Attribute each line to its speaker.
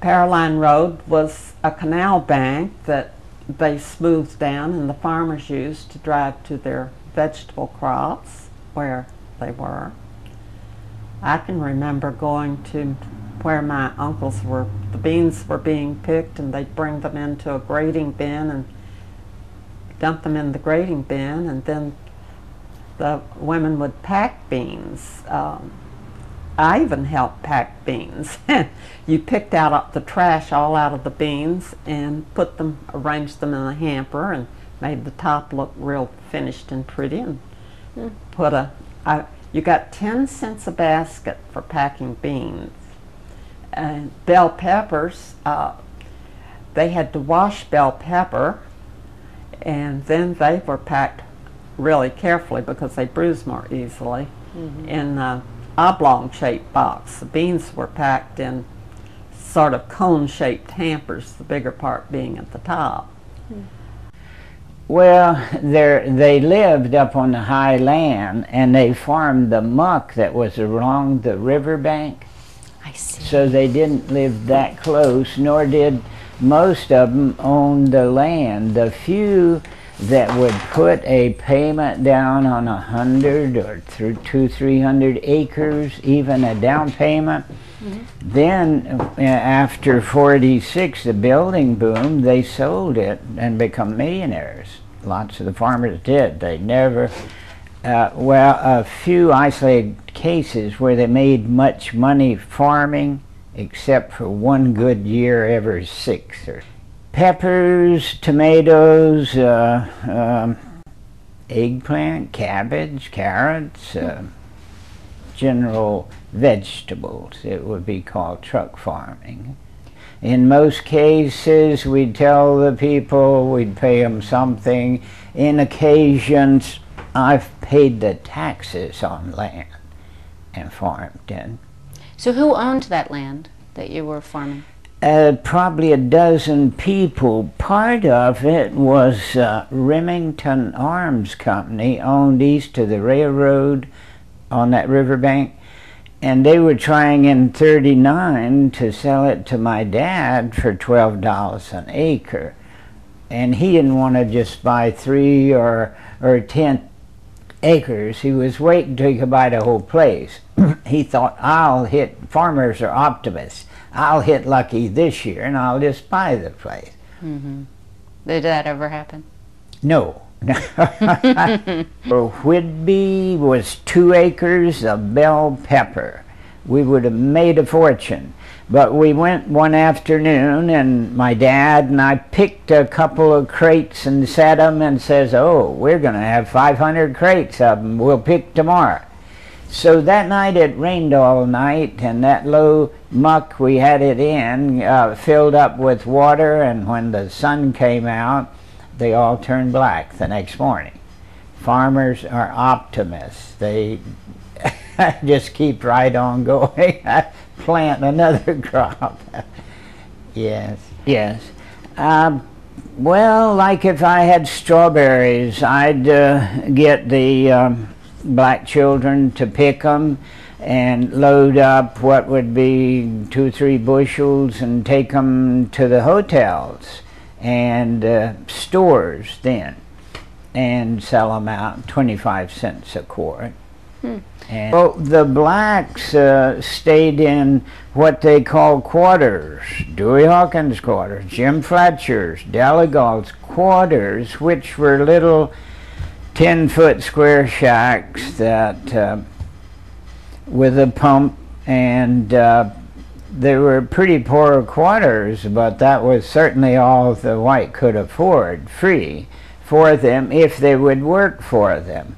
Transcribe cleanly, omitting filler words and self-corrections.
Speaker 1: Paroline Road was a canal bank that they smoothed down and the farmers used to drive to their vegetable crops where they were. I can remember going to where my uncles were, the beans were being picked, and they'd bring them into a grading bin and dump them in the grading bin, and then the women would pack beans. I even helped pack beans. You picked out the trash all out of the beans and put them, arranged them in a hamper and made the top look real finished and pretty, and put you got 10 cents a basket for packing beans. And bell peppers, they had to wash bell pepper, and then they were packed really carefully because they bruise more easily in an oblong-shaped box. The beans were packed in sort of cone-shaped hampers, the bigger part being at the top.
Speaker 2: Well, they lived up on the high land, and they farmed the muck that was along the riverbank.
Speaker 3: I see.
Speaker 2: So they didn't live that close, nor did most of them own the land. The few that would put a payment down on 100 or 200-300 acres, even a down payment, then after 46, the building boom, they sold it and become millionaires. Lots of the farmers did. They never, well, a few isolated cases where they made much money farming, except for one good year every 6. Or peppers, tomatoes, eggplant, cabbage, carrots, general vegetables. It would be called truck farming. In most cases, we'd tell the people we'd pay them something. In occasions, I've paid the taxes on land and farmed in.
Speaker 3: So who owned that land that you were farming?
Speaker 2: Probably a dozen people. Part of it was Remington Arms Company, owned east of the railroad on that riverbank, and they were trying in '39 to sell it to my dad for $12 an acre, and he didn't want to just buy 3 or 10 acres. He was waiting till he could buy the whole place. He thought, farmers are optimists. I'll hit lucky this year and I'll just buy the place.
Speaker 3: Did that ever happen?
Speaker 2: No. Whitby was 2 acres of bell pepper. We would have made a fortune. But we went one afternoon, and my dad and I picked a couple of crates and set them and says, oh, we're going to have 500 crates of them. We'll pick tomorrow. So that night it rained all night, and that low muck we had it in filled up with water, and when the sun came out, they all turned black the next morning. Farmers are optimists. They just keep right on going. Plant another crop. Yes, yes. Well, like if I had strawberries, I'd get the black children to pick them and load up what would be 2 or 3 bushels and take them to the hotels and stores then and sell them out 25 cents a quart. And, well, the blacks stayed in what they call quarters, Dewey Hawkins quarters, Jim Fletcher's, Delegall's quarters, which were little 10-foot square shacks that with a pump, and they were pretty poor quarters, but that was certainly all the white could afford, free for them, if they would work for them.